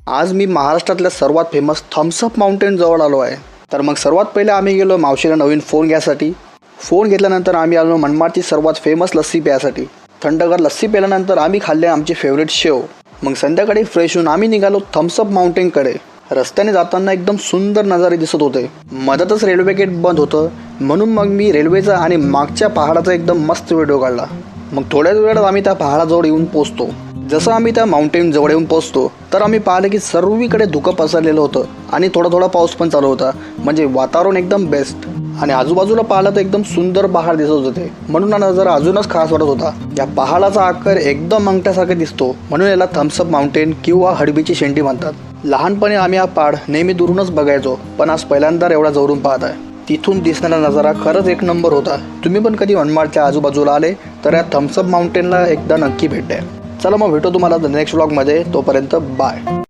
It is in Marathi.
आज मी महाराष्ट्रातल्या सर्वात फेमस थम्सअप माउंटेन जवळ आलो आहे. तर मग सर्वात पहिले आम्ही गेलो मावशीला नवीन फोन घ्यायसाठी. फोन घेतल्यानंतर आम्ही आलो मनमाडची सर्वात फेमस लस्सी प्यायसाठी. थंडगार लस्सी प्यायल्यानंतर आम्ही खाल्ले आमची फेवरेट शेव. मग संध्याकाळी फ्रेश होऊन आम्ही निघालो थम्सअप माउंटेनकडे. रस्त्याने जाताना एकदम सुंदर नजारे दिसत होते. मधातच रेल्वे गेट बंद होतं, म्हणून मग मी रेल्वेचा आणि मागच्या पहाडाचा एकदम मस्त व्हिडिओ काढला. मग थोड्याच वेळात आम्ही त्या पहाडाजवळ येऊन पोचतो. जसं आम्ही त्या माउंटेन जवळ येऊन पोचतो तर आम्ही पाहिलं की सर्वीकडे धुकं पसरलेलं होतं आणि थोडा थोडा पाऊस पण चालू होता. म्हणजे वातावरण एकदम बेस्ट. आणि आजूबाजूला पाहिलं तर एकदम सुंदर पहाड दिसत होते, म्हणून हा नजारा अजूनच खास वाटत होता. या पहाडाचा आकार एकदम अंगठ्यासारखा दिसतो, म्हणून याला थम्सअप माउंटेन किंवा हडबीची शेंडी म्हणतात. लहानपणी आम्ही हा पहाड नेहमी दुरूनच बघायचो, पण आज पहिल्यांदा एवढा जवळून पाहत आहे. तिथून दिसणारा नजारा खरंच एक नंबर होता. तुम्ही पण कधी मनमाडच्या आजूबाजूला आले तर या थम्सअप माउंटेनला एकदा नक्की भेट द्या. चला मग भेटू तुम्हाला नेक्स्ट व्लॉगमध्ये. तोपर्यंत बाय.